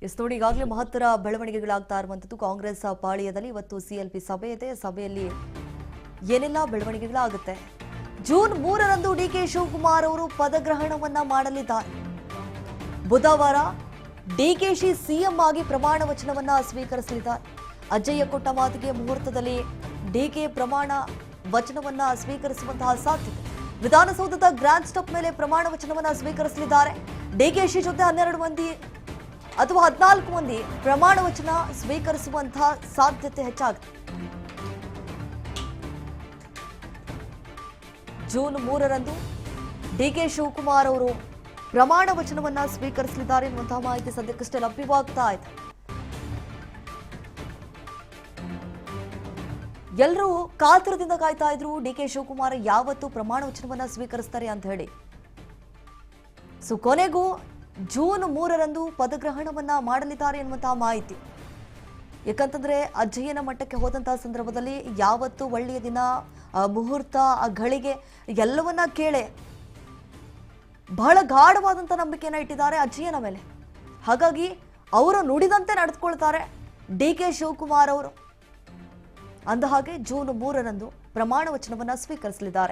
S ನೋಡಿ, ಈಗಾಗಲೇ ಮಹತ್ತರ ಬೆಳವಣಿಗೆಗಳಾಗ್ತಾ ಇರುವಂತದ್ದು ಕಾಂಗ್ರೆಸ್ ಪಾಳಿಯದಲ್ಲಿ ಇವತ್ತು ಸಿಎಲ್ಪಿ ಸಭೆ ಇದೆ. ಸಭೆಯಲ್ಲಿ ಏನೆಲ್ಲ ಬೆಳವಣಿಗೆಗಳಾಗುತ್ತೆ? ಜೂನ್ 3ರಂದು ಡಿಕೆ ಶಿವಕುಮಾರ್ ಅವರು ಪದಗ್ರಹಣವನ್ನ ಮಾಡಲಿದ್ದಾರೆ. ಬುಧವಾರ ಡಿಕೆಶಿ ಸಿಎಂ ಆಗಿ ಪ್ರಮಾಣ ವಚನವನ್ನ ಸ್ವೀಕರಿಸಲಿದ್ದಾರೆ. ಅಜ್ಜಯ್ಯ ಕೊಟ್ಟ ಮಾತಿಗೆ ಮುಹೂರ್ತದಲ್ಲಿ ಡಿಕೆ ಪ್ರಮಾಣ ವಚನವನ್ನ ಸ್ವೀಕರಿಸುವಂತಹ ಸಾಧ್ಯತೆ. ವಿಧಾನಸೌಧದ ಗ್ರ್ಯಾಂಡ್ ಸ್ಟೆಪ್ ಮೇಲೆ ಪ್ರಮಾಣ ವಚನವನ್ನ ಸ್ವೀಕರಿಸಲಿದ್ದಾರೆ. ಡಿಕೆಶಿ ಜೊತೆ 12 ಮಂದಿ ಅಥವಾ 14 ಮಂದಿ ಪ್ರಮಾಣ ವಚನ ಸ್ವೀಕರಿಸುವಂತಹ ಸಾಧ್ಯತೆ ಹೆಚ್ಚಾಗಿದೆ. ಜೂನ್ 3ರಂದು ಡಿಕೆ ಶಿವಕುಮಾರ್ ಅವರು ಪ್ರಮಾಣ ವಚನವನ್ನ ಸ್ವೀಕರಿಸಲಿದ್ದಾರೆ ಎನ್ನುವಂತಹ ಮಾಹಿತಿ ಸದ್ಯಕ್ಕಷ್ಟೇ ಲಭ್ಯವಾಗ್ತಾ ಇದೆ. ಎಲ್ಲರೂ ಕಾತರದಿಂದ ಕಾಯ್ತಾ ಇದ್ರು ಡಿಕೆ ಶಿವಕುಮಾರ್ ಯಾವತ್ತು ಪ್ರಮಾಣ ವಚನವನ್ನ ಸ್ವೀಕರಿಸ್ತಾರೆ ಅಂತ ಹೇಳಿ. ಕೊನೆಗೂ ಜೂನ್ 3ರಂದು ಪದಗ್ರಹಣವನ್ನ ಮಾಡಲಿದ್ದಾರೆ ಎನ್ನುವಂತಹ ಮಾಹಿತಿ. ಯಾಕಂತಂದ್ರೆ ಅಜ್ಜಯ್ಯನ ಮಟ್ಟಕ್ಕೆ ಹೋದಂತಹ ಸಂದರ್ಭದಲ್ಲಿ ಯಾವತ್ತು ಒಳ್ಳೆಯ ದಿನ, ಮುಹೂರ್ತ, ಆ ಗಳಿಗೆ ಎಲ್ಲವನ್ನ ಕೇಳೆ ಬಹಳ ಗಾಢವಾದಂತಹ ನಂಬಿಕೆಯನ್ನ ಇಟ್ಟಿದ್ದಾರೆ ಅಜ್ಜಯ್ಯನ ಮೇಲೆ. ಹಾಗಾಗಿ ಅವರು ನುಡಿದಂತೆ ನಡೆದುಕೊಳ್ತಾರೆ ಡಿಕೆ ಶಿವಕುಮಾರ್ ಅವರು. ಅಂದಹಾಗೆ ಜೂನ್ 3ರಂದು ಪ್ರಮಾಣ ವಚನವನ್ನ ಸ್ವೀಕರಿಸಲಿದ್ದಾರೆ.